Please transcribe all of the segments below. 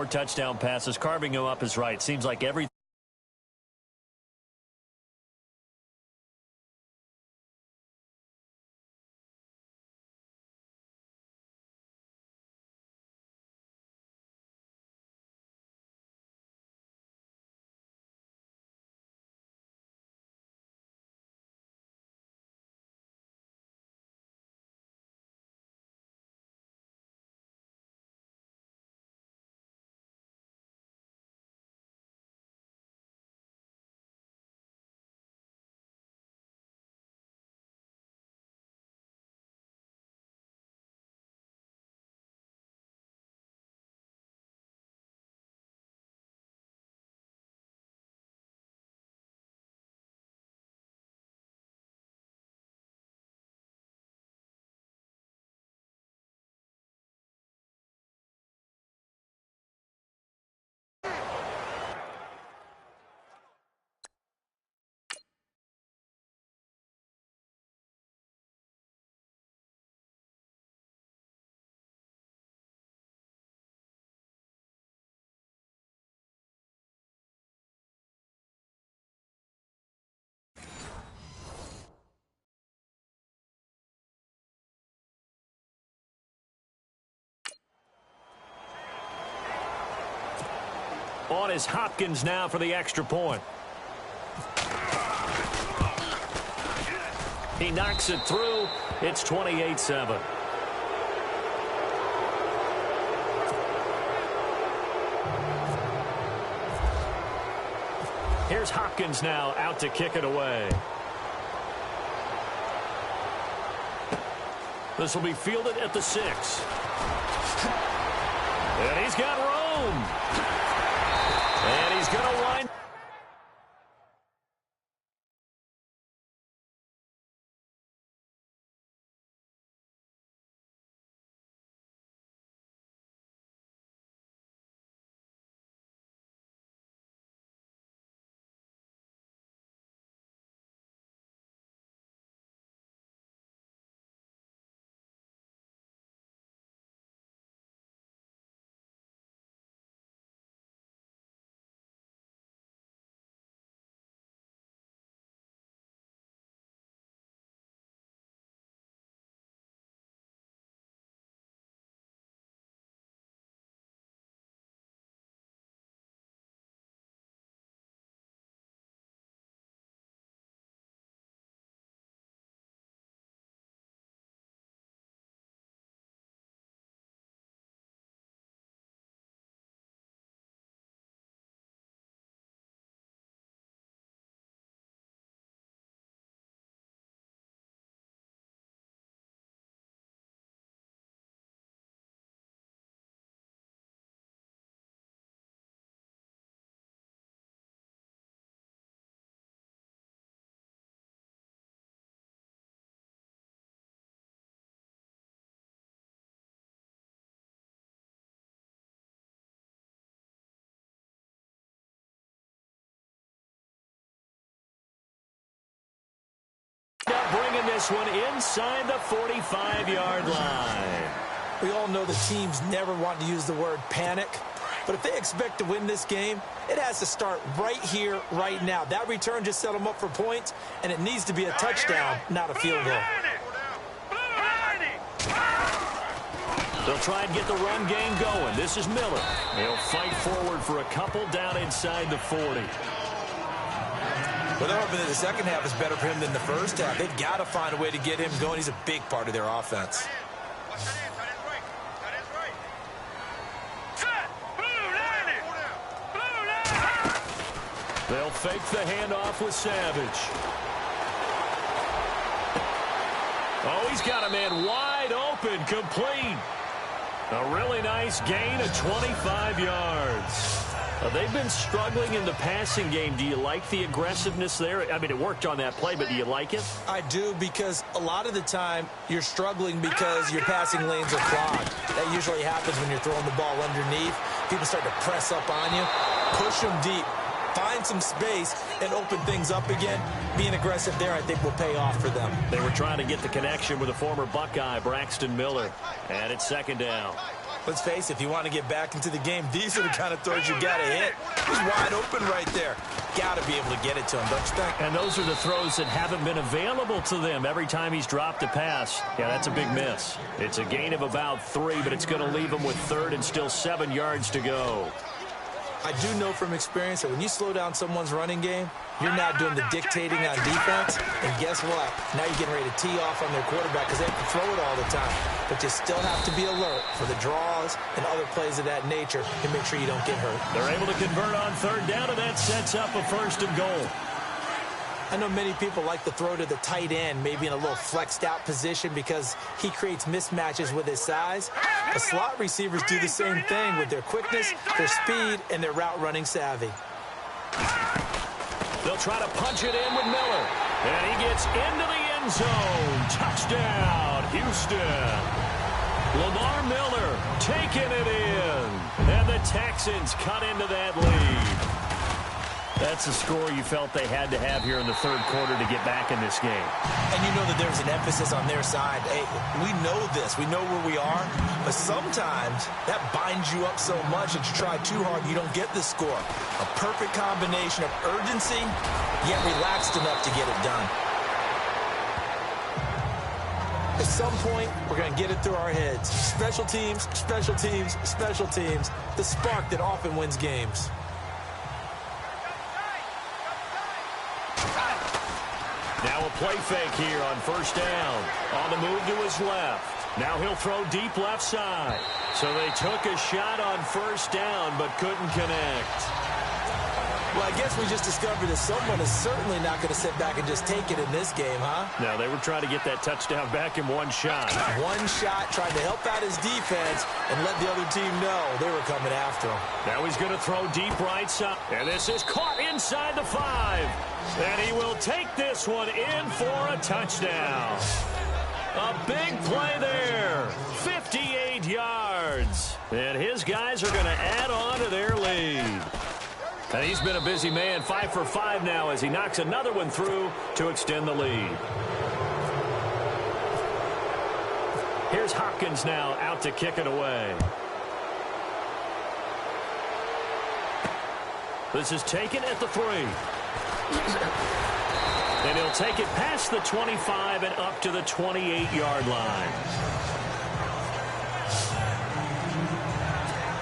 touchdown passes. Carving him up is right. Seems like every on is Hopkins now for the extra point. He knocks it through. It's 28-7. Here's Hopkins now out to kick it away. This will be fielded at the 6. And he's got room. And he's going to wind. Bringing this one inside the 45-yard line. We all know the teams never want to use the word panic, but if they expect to win this game, it has to start right here, right now. That return just set them up for points, and it needs to be a touchdown, not a field goal. They'll try and get the run game going. This is Miller. He'll fight forward for a couple down inside the 40. Well, they're hoping that the second half is better for him than the first half. They've got to find a way to get him going. He's a big part of their offense. They'll fake the handoff with Savage. Oh, he's got a man wide open, complete. A really nice gain of 25 yards. They've been struggling in the passing game. Do you like the aggressiveness there? I mean, it worked on that play, but do you like it? I do, because a lot of the time you're struggling because your passing lanes are clogged. That usually happens when you're throwing the ball underneath. People start to press up on you. Push them deep. Find some space and open things up again. Being aggressive there, I think, will pay off for them. They were trying to get the connection with a former Buckeye, Braxton Miller. And it's second down. Let's face it, if you want to get back into the game, these are the kind of throws you got to hit. He's wide open right there. Got to be able to get it to him, don't you think? And those are the throws that haven't been available to them every time he's dropped a pass. Yeah, that's a big miss. It's a gain of about 3, but it's going to leave him with 3rd and still 7 yards to go. I do know from experience that when you slow down someone's running game, you're not doing the dictating on defense. And guess what? Now you're getting ready to tee off on their quarterback because they have to throw it all the time. But you still have to be alert for the draws and other plays of that nature to make sure you don't get hurt. They're able to convert on 3rd down, and that sets up a 1st and goal. I know many people like to throw to the tight end, maybe in a little flexed out position because he creates mismatches with his size. The slot receivers do the same thing with their quickness, their speed, and their route running savvy. They'll try to punch it in with Miller. And he gets into the end zone. Touchdown, Houston. Lamar Miller taking it in. And the Texans cut into that lead. That's a score you felt they had to have here in the 3rd quarter to get back in this game. And you know that there's an emphasis on their side. Hey, we know this. We know where we are. But sometimes that binds you up so much that you try too hard, you don't get the score. A perfect combination of urgency, yet relaxed enough to get it done. At some point, we're going to get it through our heads. Special teams, special teams, special teams. The spark that often wins games. Now a play fake here on 1st down. On the move to his left. Now he'll throw deep left side. So they took a shot on 1st down but couldn't connect. Well, I guess we just discovered that someone is certainly not going to sit back and just take it in this game, huh? No, they were trying to get that touchdown back in one shot. One shot, trying to help out his defense and let the other team know they were coming after him. Now he's going to throw deep right side. And this is caught inside the 5. And he will take this one in for a touchdown. A big play there. 58 yards. And his guys are going to add on to their lead. And he's been a busy man, 5 for 5 now as he knocks another one through to extend the lead. Here's Hopkins now out to kick it away. This is taken at the 3. And he'll take it past the 25 and up to the 28-yard line.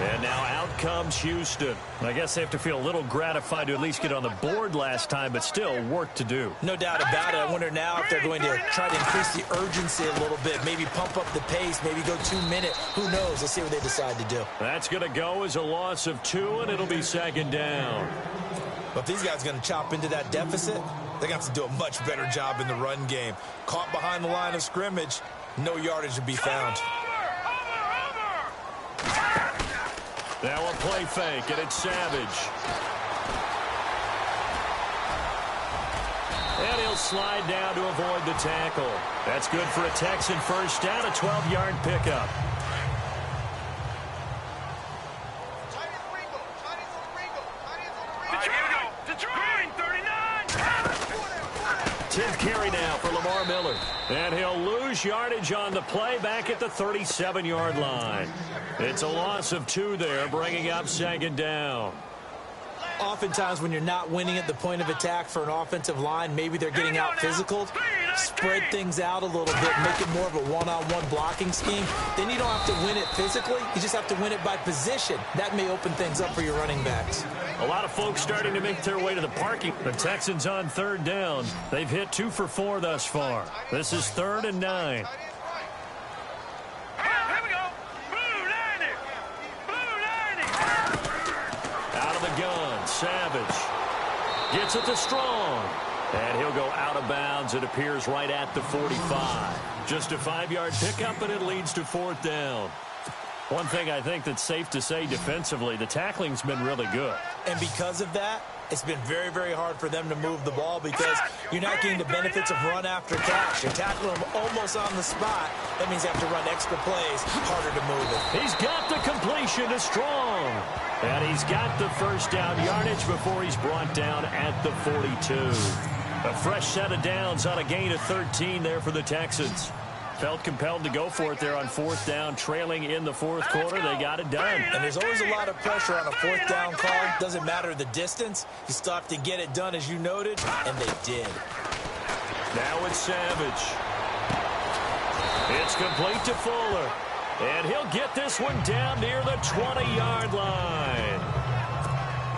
And now out comes Houston. I guess they have to feel a little gratified to at least get on the board last time, but still work to do. No doubt about it. I wonder now if they're going to try to increase the urgency a little bit, maybe pump up the pace, maybe go 2-minute. Who knows? Let's see what they decide to do. That's going to go as a loss of 2, and it'll be 2nd down. But if these guys are going to chop into that deficit, they're going to have to do a much better job in the run game. Caught behind the line of scrimmage, no yardage to be found. Now a play fake, and it's Savage. And he'll slide down to avoid the tackle. That's good for a Texan 1st down, a 12-yard pickup. Tenth carry now for Lamar Miller. And he'll lose yardage on the play back at the 37-yard line. It's a loss of 2 there, bringing up 2nd down. Oftentimes when you're not winning at the point of attack for an offensive line, maybe they're getting out physical. Spread things out a little bit, make it more of a one-on-one blocking scheme. Then you don't have to win it physically. You just have to win it by position. That may open things up for your running backs. A lot of folks starting to make their way to the parking. The Texans on 3rd down. They've hit 2 for 4 thus far. This is 3rd and 9. Out of the gun, Savage gets it to Strong. And he'll go out of bounds. It appears right at the 45. Just a 5-yard pickup, and it leads to 4th down. One thing I think that's safe to say defensively, the tackling's been really good. And because of that, it's been very, very hard for them to move the ball because you're not getting the benefits of run after catch. You're tackling them almost on the spot. That means you have to run extra plays, harder to move it. He's got the completion to Strong. And he's got the 1st down yardage before he's brought down at the 42. A fresh set of downs on a gain of 13 there for the Texans. felt compelled to go for it there on fourth down, trailing in the fourth quarter. They got it done. And there's always a lot of pressure on a fourth down call. Doesn't matter the distance. You still have to get it done, as you noted, and they did. Now it's Savage. It's complete to Fuller. And he'll get this one down near the 20-yard line.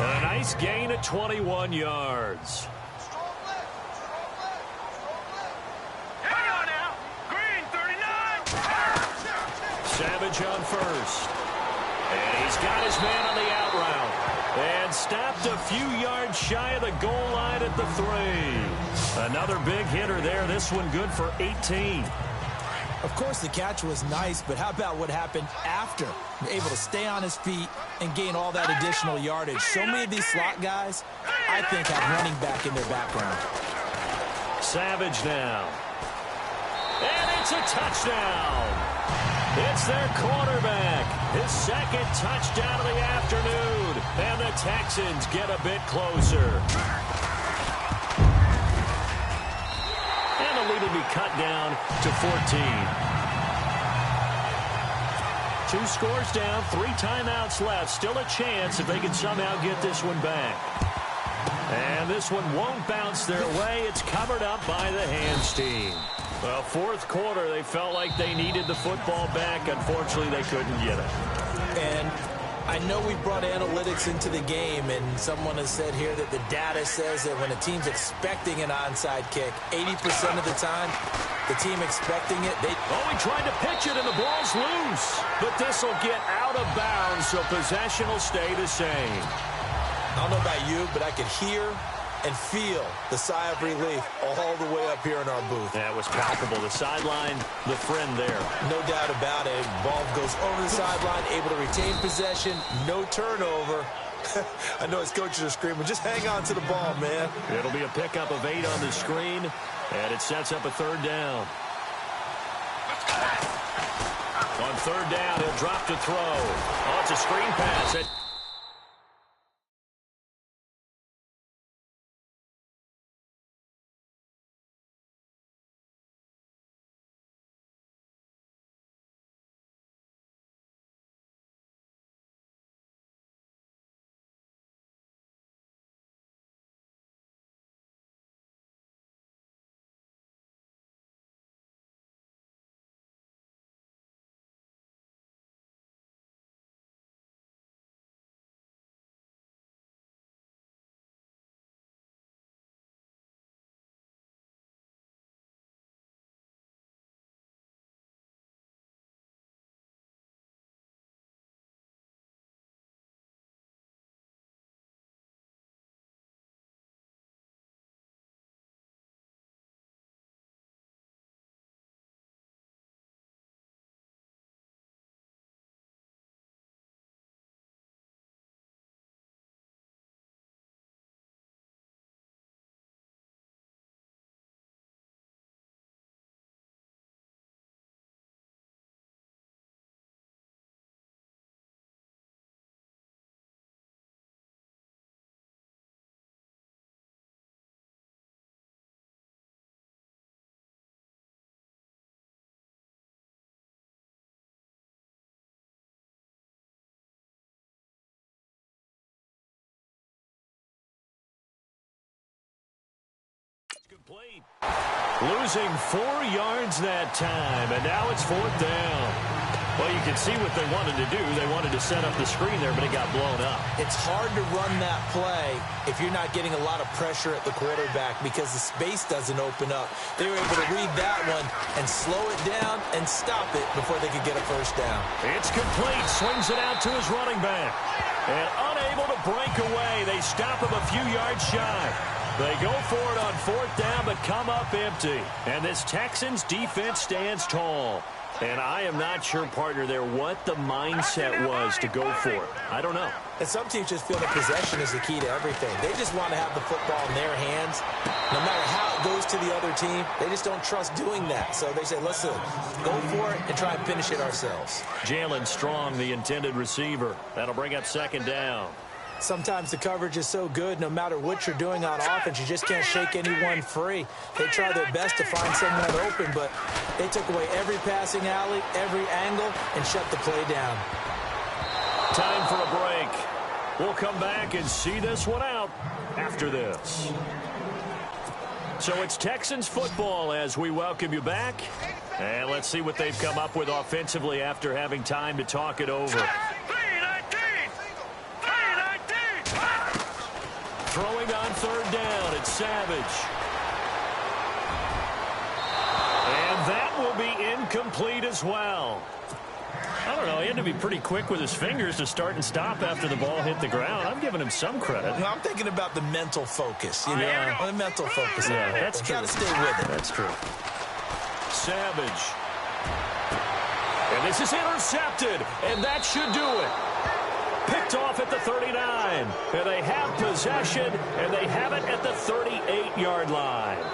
A nice gain of 21 yards. Savage on first. And he's got his man on the out route. And stopped a few yards shy of the goal line at the 3. Another big hitter there. This one good for 18. Of course, the catch was nice, but how about what happened after? Able to stay on his feet and gain all that additional yardage. So many of these slot guys, I think, have running back in their background. Savage now. And it's a touchdown. It's their quarterback. His second touchdown of the afternoon. And the Texans get a bit closer. And the lead will be cut down to 14. 2 scores down, 3 timeouts left. Still a chance if they can somehow get this one back. And this one won't bounce their way. It's covered up by the hands team. Well, fourth quarter, they felt like they needed the football back. Unfortunately, they couldn't get it. And I know we brought analytics into the game, and someone has said here that the data says that when a team's expecting an onside kick, 80% of the time, the team expecting it, they... Oh, he tried to pitch it, and the ball's loose. But this will get out of bounds, so possession will stay the same. I don't know about you, but I could hear and feel the sigh of relief all the way up here in our booth. That was palpable. The sideline, the friend there. No doubt about it. Ball goes over the sideline, able to retain possession, no turnover. I know his coaches are screaming, just hang on to the ball, man. It'll be a pickup of 8 on the screen, and it sets up a third down. On third down, he'll drop to throw. Oh, it's a screen pass. Complete. Losing 4 yards that time, and now it's fourth down. Well, you can see what they wanted to do. They wanted to set up the screen there, but it got blown up. It's hard to run that play if you're not getting a lot of pressure at the quarterback because the space doesn't open up. They were able to read that one and slow it down and stop it before they could get a first down. It's complete. Swings it out to his running back. And unable to break away. They stop him a few yards shy. They go for it on fourth down, but come up empty. And this Texans defense stands tall. And I am not sure, partner, there what the mindset was to go for it. I don't know. And some teams just feel that possession is the key to everything. They just want to have the football in their hands. No matter how it goes to the other team, they just don't trust doing that. So they say, listen, go for it and try and finish it ourselves. Jalen Strong, the intended receiver. That'll bring up second down. Sometimes the coverage is so good, no matter what you're doing on offense, you just can't shake anyone free. They try their best to find someone open, but they took away every passing alley, every angle, and shut the play down. Time for a break. We'll come back and see this one out after this. So it's Texans football as we welcome you back. And let's see what they've come up with offensively after having time to talk it over. Throwing on third down, it's Savage. And that will be incomplete as well. I don't know, he had to be pretty quick with his fingers to start and stop after the ball hit the ground. I'm giving him some credit. No, I'm thinking about the mental focus. The mental focus. Yeah, that's true. Got to stay with it. That's true. Savage. And this is intercepted, and that should do it. Picked off at the 39. And they have possession, and they have it at the 38-yard line.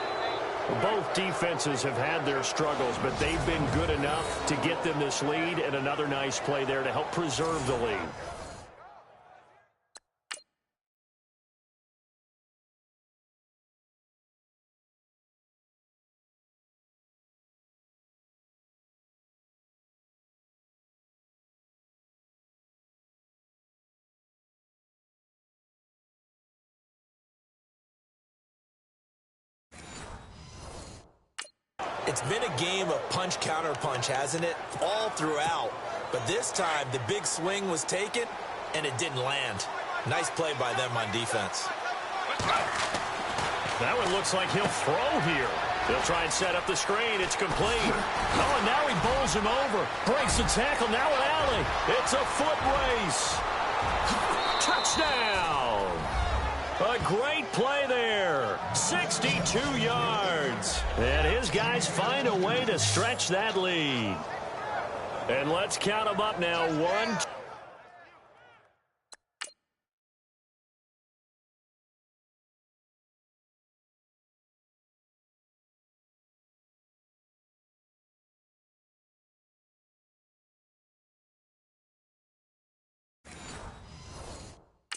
Both defenses have had their struggles, but they've been good enough to get them this lead, and another nice play there to help preserve the lead. It's been a game of punch-counter-punch, hasn't it? All throughout. But this time, the big swing was taken, and it didn't land. Nice play by them on defense. That one looks like he'll throw here. They'll try and set up the screen. It's complete. Oh, and now he bowls him over. Breaks the tackle. Now an alley. It's a foot race. Touchdown. A great play there. 62 yards. And his guys find a way to stretch that lead. And let's count them up now. 1,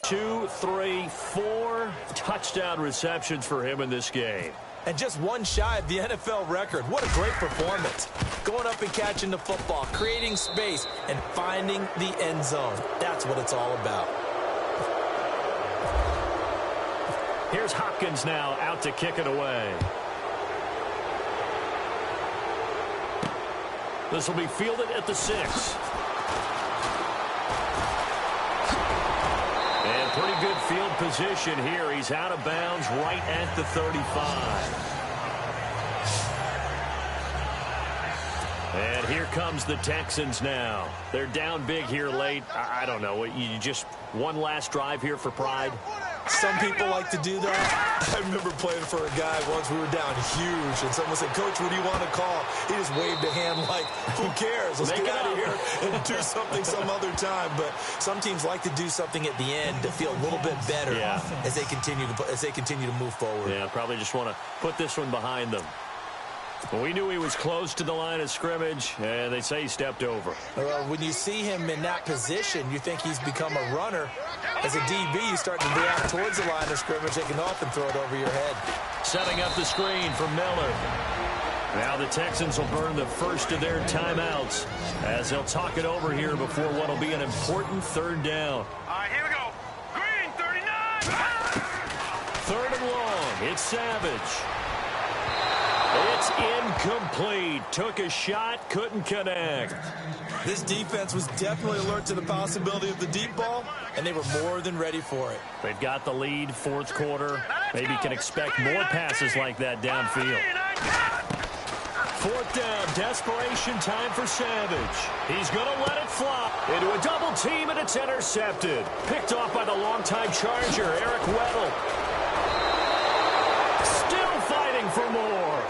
2, 3, 4 touchdown receptions for him in this game. And just one shy of the NFL record. What a great performance. Going up and catching the football, creating space, and finding the end zone. That's what it's all about. Here's Hopkins now out to kick it away. This will be fielded at the 6. And pretty good field position here. He's out of bounds right at the 35. And here comes the Texans now. They're down big here late. I don't know. You just one last drive here for pride? Some people like to do that. I remember playing for a guy once. We were down huge, and someone said, "Coach, what do you want to call?" He just waved a hand like, "Who cares? Let's get out of here and do something some other time." But some teams like to do something at the end to feel a little bit better as they continue to move forward. Yeah, probably just want to put this one behind them. Well, we knew he was close to the line of scrimmage, and they say he stepped over. When you see him in that position, you think he's become a runner. As a DB, you start to react towards the line of scrimmage. They can often throw it over your head. Setting up the screen for Miller. Now the Texans will burn the first of their timeouts as they'll talk it over here before what will be an important third down. All right, here we go. Green, 39. Third and long. It's Savage. It's incomplete. Took a shot, couldn't connect. This defense was definitely alert to the possibility of the deep ball, and they were more than ready for it. They've got the lead, fourth quarter. Maybe can expect more passes like that downfield. Fourth down, desperation time for Savage. He's going to let it fly into a double team, and it's intercepted. Picked off by the longtime Charger, Eric Weddle. Still fighting for more.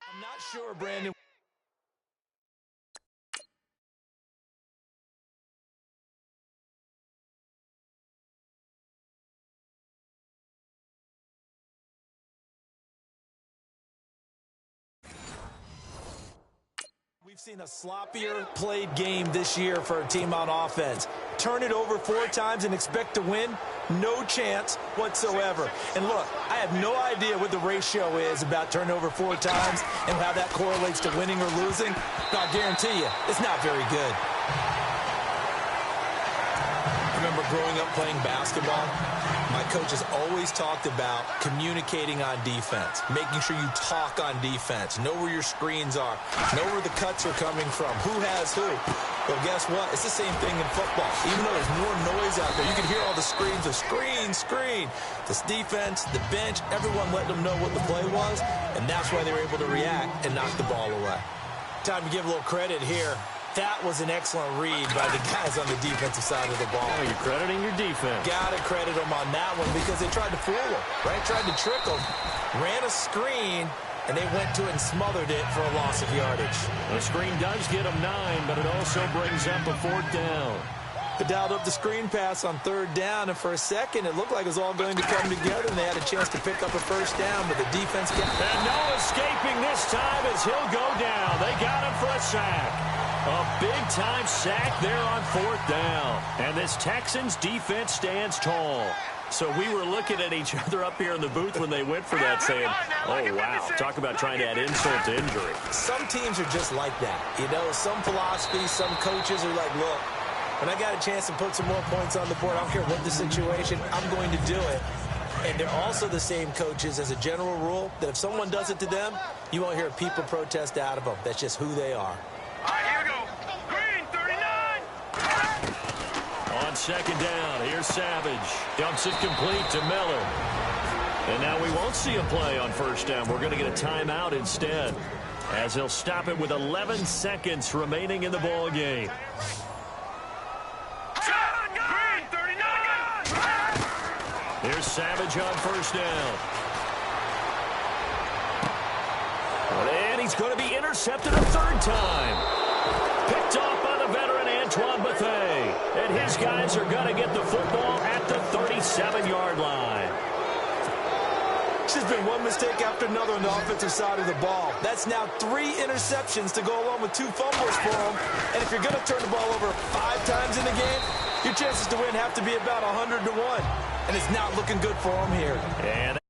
I'm not sure, Brandon. seen a sloppier played game this year for a team on offense. Turn it over 4 times and expect to win? No chance whatsoever. And look, I have no idea what the ratio is about turnover 4 times and how that correlates to winning or losing. But I'll guarantee you, it's not very good. I remember growing up playing basketball. My coaches always talked about communicating on defense, making sure you talk on defense, know where your screens are, know where the cuts are coming from, who has who. Well, guess what? It's the same thing in football. Even though there's more noise out there, you can hear all the screams of screen, screen. This defense, the bench, everyone let them know what the play was, and that's why they were able to react and knock the ball away. Time to give a little credit here. That was an excellent read by the guys on the defensive side of the ball. Oh, you're crediting your defense. Got to credit them on that one because they tried to fool them, right? Tried to trick them, ran a screen, and they went to it and smothered it for a loss of yardage. The screen does get them 9, but it also brings up a 4th down. They dialed up the screen pass on 3rd down, and for a second, it looked like it was all going to come together, and they had a chance to pick up a 1st down, but the defense got... And no escaping this time as he'll go down. They got him for a sack. A big-time sack there on 4th down. And this Texans defense stands tall. So we were looking at each other up here in the booth when they went for that saying, oh, wow, talk about trying to add insult to injury. Some teams are just like that. You know, some philosophies, some coaches are like, look, when I got a chance to put some more points on the board, I don't care what the situation, I'm going to do it. And they're also the same coaches as a general rule that if someone does it to them, you won't hear a people protest out of them. That's just who they are. All right, here we go. Green, 39. On 2nd down, here's Savage. Dumps it complete to Miller. And now we won't see a play on 1st down. We're going to get a timeout instead, as he'll stop it with 11 seconds remaining in the ball game. Green, 39. Here's Savage on 1st down. And he's going to be intercepted a 3rd time. Picked off by the veteran Antoine Bethea. And his guys are going to get the football at the 37-yard line. It's just been one mistake after another on the offensive side of the ball. That's now 3 interceptions to go along with 2 fumbles for him. And if you're going to turn the ball over 5 times in the game, your chances to win have to be about 100 to 1. And it's not looking good for him here. And